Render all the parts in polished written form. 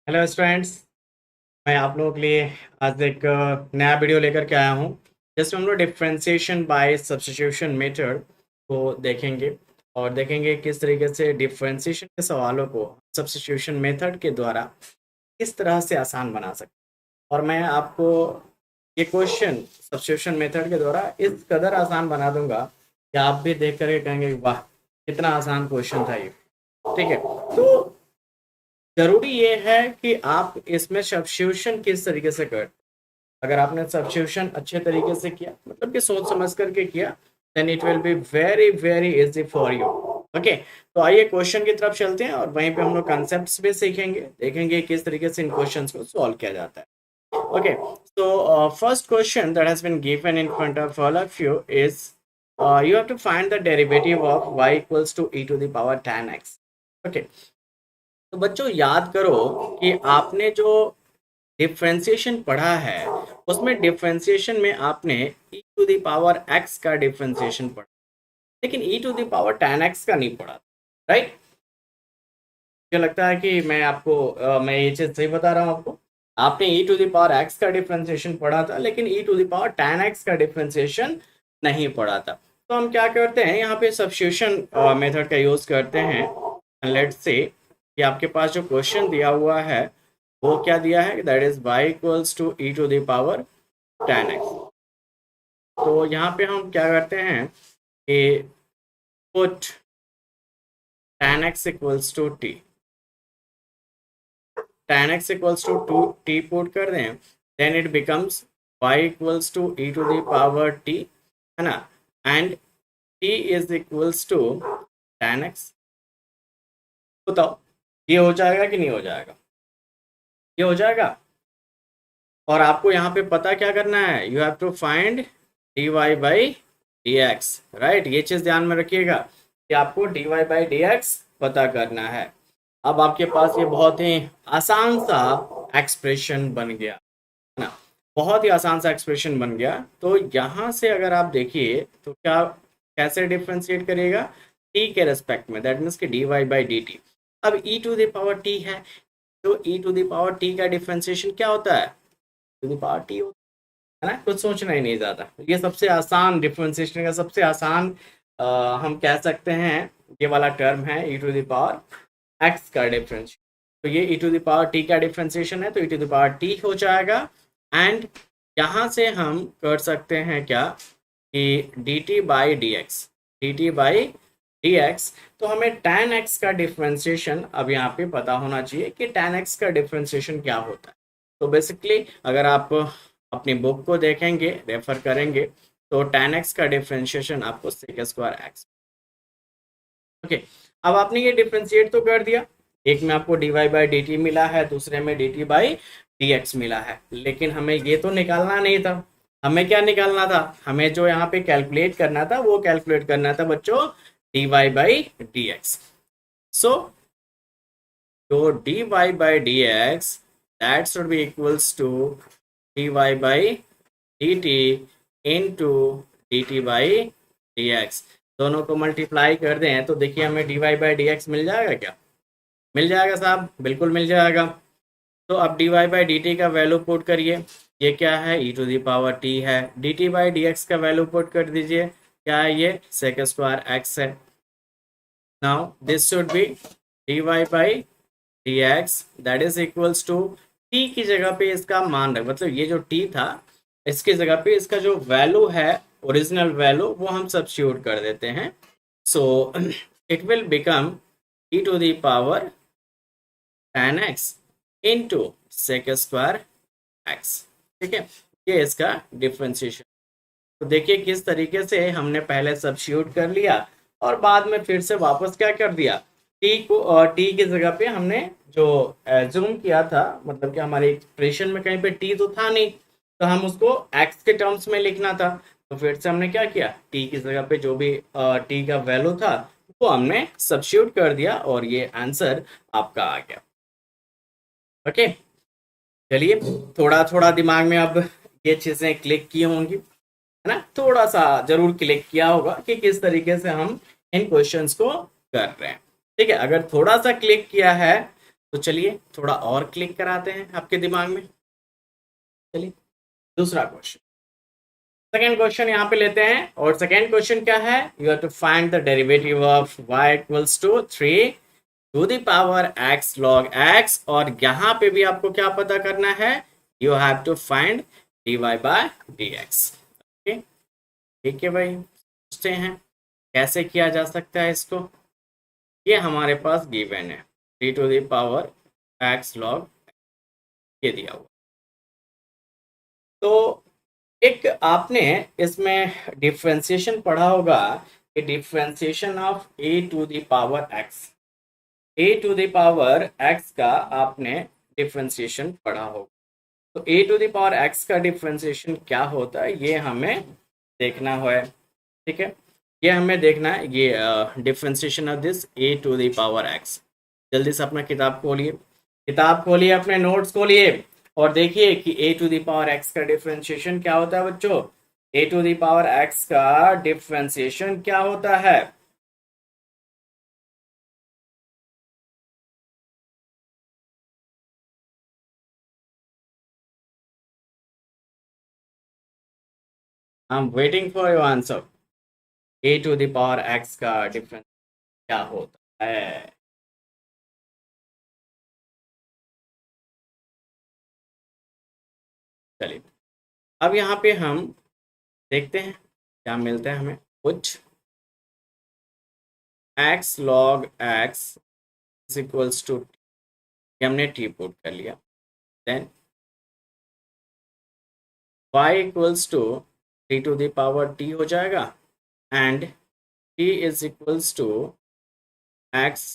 Hello students. मैं आप लोगों के लिए आज एक नया वीडियो लेकर के आया हूँ। जस्ट हम लोग डिफ्रेंशिएशन बाय सब्स्टिट्यूशन मेथड को देखेंगे और देखेंगे किस तरीके से डिफ्रेंशिएशन के सवालों को सब्स्टिट्यूशन मेथड के द्वारा किस तरह से आसान बना सकते हैं। और मैं आपको ये क्वेश्चन सब्स्टिट्यूशन मेथड के द्वारा इस कदर आसान बना दूंगा कि आप भी देख करके कहेंगे वाह कितना आसान क्वेश्चन था ये। ठीक है, तो जरूरी ये है कि आप इसमें सब्स्टिट्यूशन किस तरीके से कर। अगर आपने सब्स्टिट्यूशन अच्छे तरीके से किया, मतलब कि सोच समझ करके किया, then it will be very very easy for you. Okay, तो आइए क्वेश्चन की तरफ चलते हैं और वहीं पे हम लोग कॉन्सेप्ट्स भी सीखेंगे, देखेंगे किस तरीके से इन क्वेश्चंस को सॉल्व किया जाता है। Okay, so first question that has been given in front of all of you is you have to find the derivative of y equals to e to the power tan x. Okay, तो बच्चों याद करो कि आपने जो differentiation पढ़ा है उसमें डिफरेंशिएशन में आपने e to the power x का डिफरेंशिएशन पढ़ा, लेकिन e to the power tan x का नहीं पढ़ा। राइट, मुझे लगता है कि मैं ये चीज सही बता रहा हूँ आपको। आपने e to the power x का डिफरेंशिएशन पढ़ा था, लेकिन e to the power tan x का डिफरेंशिएशन नहीं पढ़ा था। तो हम क्या करते हैं, यहाँ पे सब्स्टिट्यूशन मेथड का यूज करते हैं। लेट्स से कि आपके पास जो क्वेश्चन दिया हुआ है वो क्या दिया है, that is y equals to e to the power tan x। तो यहाँ पे हम क्या करते हैं कि put tan x equals to t, tan x equals to t put कर दें, then it becomes y equals to e to the power t, है ना, and t is equals to tan x। बताओ ये हो जाएगा कि नहीं हो जाएगा? ये हो जाएगा। और आपको यहाँ पे पता क्या करना है, you have to find dy by dx। Right, ये चीज ध्यान में रखिएगा कि आपको dy बाई dx पता करना है। अब आपके पास ये बहुत ही आसान सा एक्सप्रेशन बन गया, है ना, बहुत ही आसान सा एक्सप्रेशन बन गया। तो यहाँ से अगर आप देखिए तो क्या कैसे डिफ्रेंशिएट करिएगा, t के रेस्पेक्ट में, दैट मीन्स कि dy बाई dt। अब e to the power t है, तो e to the power t का डिफ्रेंशिएशन क्या होता है, टू द पावर t होता है ना। कुछ सोचना ही नहीं ज़्यादा, ये सबसे आसान डिफ्रेंशिएशन का सबसे आसान हम कह सकते हैं ये वाला टर्म है e to the power x का डिफरेंशिएशन। तो ये e to the power t का डिफरेंशिएशन है, तो e to the power t हो जाएगा। एंड यहाँ से हम कर सकते हैं क्या कि dt बाई dx। तो हमें tan x का डिफरेंशिएशन अब यहाँ पे पता होना चाहिए कि tan x का डिफरेंशिएशन क्या होता है। तो बेसिकली अगर आप अपनी बुक को देखेंगे, रेफर करेंगे, तो tan x का डिफरेंशिएशन आपको sec स्क्वायर x। ओके, अब आपने ये डिफरेंशिएट तो कर दिया, एक में आपको dy बाई dt मिला है, दूसरे में dt बाई dx मिला है, लेकिन हमें ये तो निकालना नहीं था। हमें क्या निकालना था, हमें जो यहाँ पे कैलकुलेट करना था वो कैलकुलेट करना था बच्चों dy बाई dx। सो तो dy by dx that should be equals to dy by dt into dt by dx। दोनों को मल्टीप्लाई कर दें तो देखिए हमें dy बाई dx मिल जाएगा क्या? मिल जाएगा साहब, बिल्कुल मिल जाएगा। तो अब dy बाई dt का वैल्यू पुट करिए, ये क्या है, e to the power t है। dt बाई dx का वैल्यू पुट कर दीजिए, क्या है, ये sec स्क्वायर x है। Now this should be dy by dx that is equals to t की जगह पे इसका मान रख, मतलब ये जो t था इसकी जगह पे इसका जो वैल्यू है, ओरिजिनल वैल्यू, वो हम सब्स्टिट्यूट कर देते हैं। So it will become e to the power tan x into sec square x। ठीक है, ये इसका डिफ्रेंशिएशन। तो देखिए किस तरीके से हमने पहले सब्स्टिट्यूट कर लिया और बाद में फिर से वापस क्या कर दिया, टी को और टी की जगह पे हमने जो एज्यूम किया था, मतलब कि हमारे एक्सप्रेशन में कहीं पे टी तो था नहीं, तो हम उसको एक्स के टर्म्स में लिखना था। तो फिर से हमने क्या किया, टी की जगह पे जो भी टी का वैल्यू था वो हमने सब्स्टिट्यूट कर दिया और ये आंसर आपका आ गया। ओके, चलिए थोड़ा थोड़ा दिमाग में अब ये चीज़ें क्लिक की होंगी, है ना, थोड़ा सा जरूर क्लिक किया होगा कि किस तरीके से हम इन क्वेश्चंस को कर रहे हैं। ठीक है, अगर थोड़ा सा क्लिक किया है तो तो चलिए थोड़ा और क्लिक कराते हैं आपके दिमाग में। चलिए दूसरा क्वेश्चन, सेकेंड क्वेश्चन यहाँ पे लेते हैं। और सेकेंड क्वेश्चन क्या है, you have to find the derivative of y equals to 3 to the power x log x। और यहाँ पे भी आपको क्या पता करना है, you have to find dy by dx। Okay, ठीक है भाई, पूछते हैं कैसे किया जा सकता है इसको। ये हमारे पास गिवन है 3 to the power x log ये दिया हुआ। तो एक आपने इसमें डिफ्रेंसिएशन पढ़ा होगा कि differentiation of a to the power x, a to the power x का आपने डिफ्रेंसिएशन पढ़ा होगा। तो a to the power x का डिफ्रेंसिएशन क्या होता है ये हमें देखना है, ठीक है। ये हमें देखना है, ये differentiation of this a to the power x. जल्दी से अपना किताब खोलिए, किताब खोलिए, अपने नोट्स खोलिए और देखिए कि a to the power x का डिफ्रेंसिएशन क्या होता है बच्चों। A to the power x का डिफ्रेंसिएशन क्या होता है। I am waiting for your answer. A to the power x का डिफरेंस क्या होता है। चलिए अब यहाँ पे हम देखते हैं क्या मिलता है हमें। कुछ x log x is equals to, हमने टी पुट कर लिया। Then y equals to t to the power t हो जाएगा and t is equals to x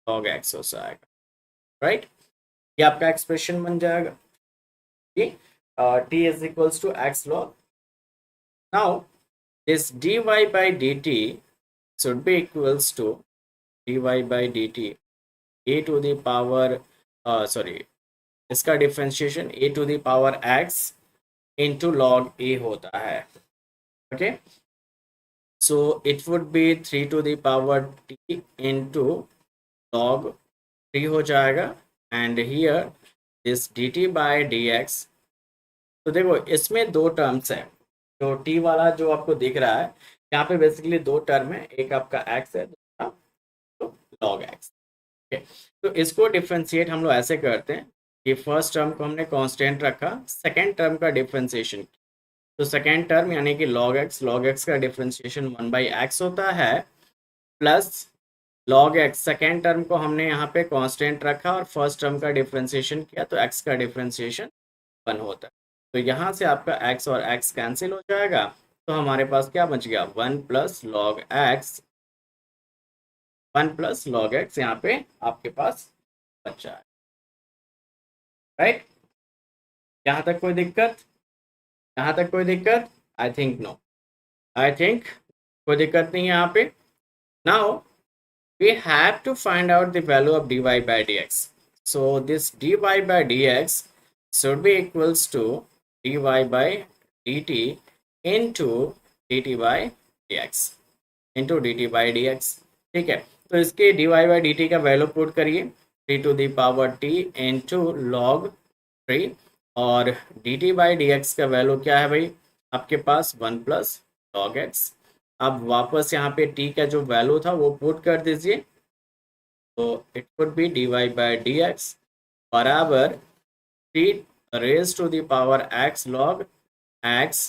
log x हो जाएगा, राइट। ये आपका एक्सप्रेशन बन जाएगा कि t is equals to x log. Now this dy by dt should be equals to dy by dt a to the power sorry इसका differentiation a to the power x into log a होता है। Okay, so it would be 3 to the power t into log 3 हो जाएगा and here this dt by dx। तो देखो इसमें दो terms है, तो टी वाला जो आपको दिख रहा है यहाँ पे बेसिकली दो टर्म है, एक आपका एक्स है, दूसरा तो लॉग एक्स। तो इसको डिफ्रेंशिएट हम लोग ऐसे करते हैं कि फर्स्ट टर्म को हमने कांस्टेंट रखा, सेकेंड टर्म का डिफ्रेंशिएशन। तो सेकेंड टर्म यानी कि लॉग एक्स का डिफ्रेंशिएशन 1/x होता है plus log x. Second term को हमने यहाँ पे कांस्टेंट रखा और फर्स्ट टर्म का डिफ्रेंशिएशन किया तो एक्स का डिफ्रेंशिएशन 1 होता है। तो यहाँ से आपका x और x कैंसिल हो जाएगा, तो हमारे पास क्या बच गया 1 plus log x, 1 plus log x यहाँ पे आपके पास बचा है, राइट। यहाँ तक कोई दिक्कत, यहाँ तक कोई दिक्कत? I think no, I think कोई दिक्कत नहीं है यहाँ पे। Now we have to find out the value of dy by dx। So this dy by dx should be equals to dy by dt into dt by dx into dt by dx, ठीक है। तो इसके dy by dt का value put करिए 3 to the power t into log 3 और dt by dx का value क्या है भाई आपके पास 1 प्लस log x। अब वापस यहाँ पे t का जो वैल्यू था वो पुट कर दीजिए, तो it would be dy by dx बराबर 3 raised to the power x log x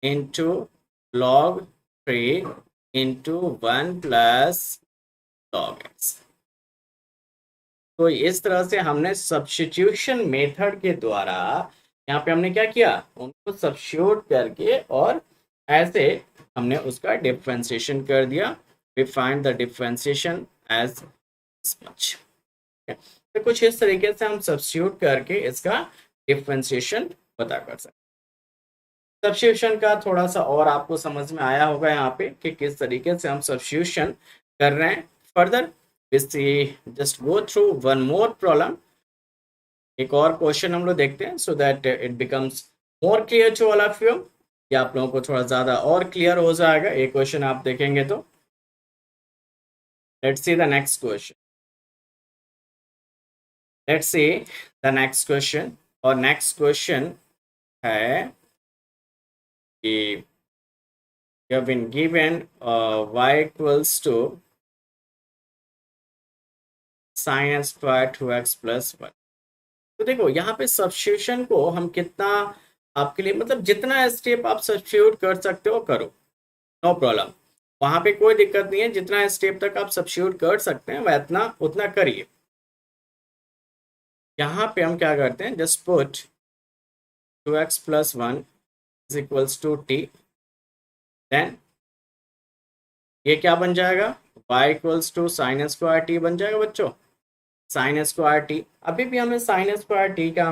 into log 3 into 1 plus log x। तो इस तरह से हमने सब्स्टिट्यूशन मेथड के द्वारा यहाँ पे हमने क्या किया, उनको सब्स्टिट्यूट करके और ऐसे हमने उसका डिफरेंशिएशन कर दिया। We find the differentiation as this much. तो कुछ इस तरीके से हम सब्स्टिट्यूट करके इसका डिफरेंशिएशन पता कर सकते हैं। सब्स्टिट्यूशन का थोड़ा सा और आपको समझ में आया होगा यहाँ पे कि किस तरीके से हम सब्स्टिट्यूशन कर रहे हैं। Further just go through one more problem, एक और क्वेश्चन हम लोग देखते हैं so that it becomes more clear to all of you, या आप लोगों को थोड़ा ज़्यादा और क्लियर हो जाएगा ये क्वेश्चन आप देखेंगे तो। Let's see the next question. Let's see the next question. और नेक्स्ट क्वेश्चन है कि you have been given y equals to sin square 2x plus 1। तो देखो यहाँ पे सब्स्टिट्यूशन को हम कितना आपके लिए, मतलब जितना स्टेप आप सब्स्टिट्यूट कर सकते हो करो, नो प्रॉब्लम, वहां पे कोई दिक्कत नहीं है। जितना स्टेप तक आप सब्स्टिट्यूट कर सकते हैं वह उतना करिए। यहाँ पे हम क्या करते हैं, just put 2x plus 1 is equals to t. Then ये क्या बन जाएगा, y equals to sine square t बन जाएगा बच्चों। साइन स्क्वायर टी, अभी भी हमें साइन स्क्वायर टी का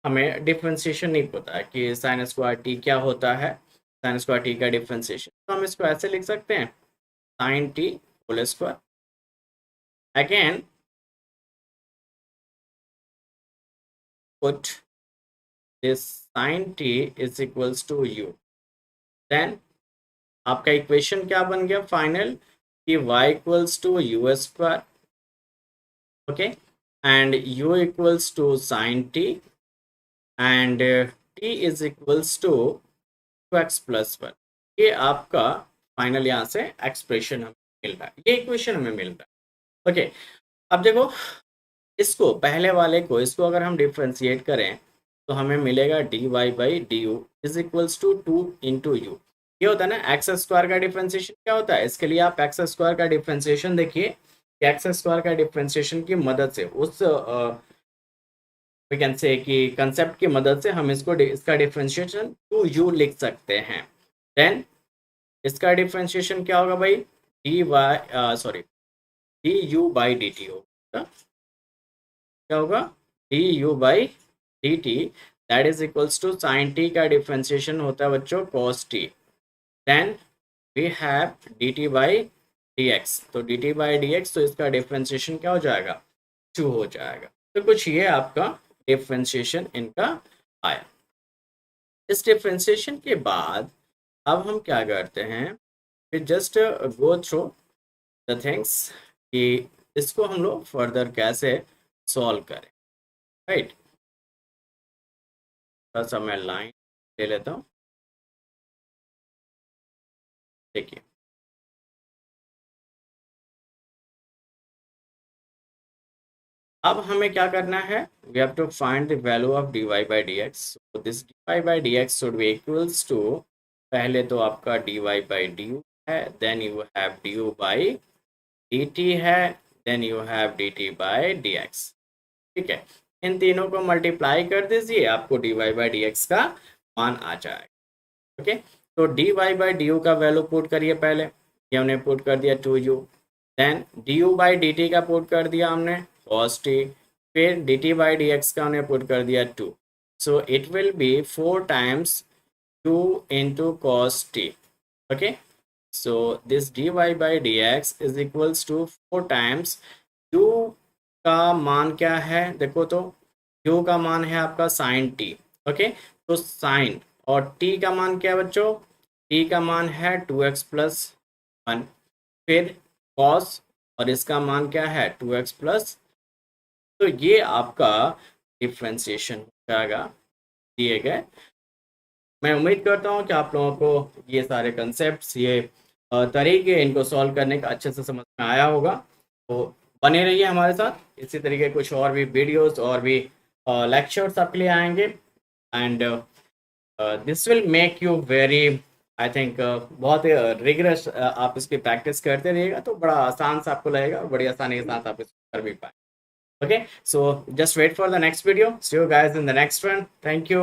हमें डिफ्रेंशिएशन नहीं पता है कि साइन स्क्वायर टी क्या होता है। साइन स्क्वायर टी का डिफ्रेंशिएशन तो हम इसको ऐसे लिख सकते हैं, sine t whole square. Again put this sine t is equals to u. Then आपका इक्वेशन क्या बन गया फाइनल, कि y equals to u square, okay, and u equals to sine t and t is equals to 2x plus 1। ये आपका final यहाँ से expression हमें मिल रहा है, ये इक्वेशन हमें मिल रहा है। ओके, अब देखो इसको, पहले वाले को, इसको अगर हम डिफ्रेंशिएट करें तो हमें मिलेगा dy by d u is equals to 2 into u. ये होता है ना एक्स स्क्वायर का डिफ्रेंशिएशन क्या होता है। इसके लिए आप एक्स स्क्वायर का डिफ्रेंशिएशन देखिए, एक्स स्क्वायर का डिफ्रेंशिएशन की मदद से, उस वी कैन से कि कंसेप्ट की मदद से हम इसका डिफ्रेंशिएशन टू यू लिख सकते हैं। देन इसका डिफ्रेंशिएशन क्या होगा भाई, D Y sorry D U by D T होगा। क्या होगा, D U by D T, that is equals to sine T का डिफ्रेंशिएशन होता है बच्चों cos T. Then we have D T by D X, तो D T by D X, तो इसका डिफ्रेंशिएशन क्या हो जाएगा, 2 हो जाएगा। तो कुछ ये आपका डिफ्रेंशिएशन इनका आया। इस डिफ्रेंशिएशन के बाद अब हम क्या करते हैं, फिर just go through the things कि इसको हम लोग फर्दर कैसे सॉल्व करें, राइट। थोड़ा सा मैं लाइन ले लेता हूँ, देखिए अब हमें क्या करना है, we have to find the value of dy by D x. So this dy by D x should be equals to, पहले तो आपका dy बाई डी यू है, then you have du by dt है, then you have dt by D x. ठीक है, इन तीनों को multiply कर दीजिए, आपको dy बाई डी एक्स का मान आ जाएगा। ओके, तो dy बाई डी यू का वैल्यू पुट करिए, पहले ये हमने पुट कर दिया 2u, then du by dt का पुट कर दिया हमने cos t, फिर dt बाई dx का हमने पुट कर दिया 2, so it will be 4 times 2 into cos t। Okay, so this dy by dx is equals to 4 times u का मान क्या है, देखो तो u का मान है आपका साइन t। ओके, तो साइन और t का मान क्या है बच्चों, t का मान है 2x प्लस 1, फिर cos और इसका मान क्या है 2x प्लस, तो ये आपका डिफ्रेंशिएशन हो जाएगा दिए गए। मैं उम्मीद करता हूँ कि आप लोगों को ये सारे कंसेप्ट्स, ये तरीके इनको सॉल्व करने का अच्छे से समझ में आया होगा। तो बने रहिए हमारे साथ, इसी तरीके कुछ और भी वीडियोस और भी लेक्चर्स आपके लिए आएंगे, and this will make you very, I think बहुत रिगरस, आप इसकी प्रैक्टिस करते रहिएगा तो बड़ा आसान सा आपको लगेगा, बड़ी आसानी के साथ आप इसको कर भी पाए। Okay, so just wait for the next video. See you guys in the next one. Thank you.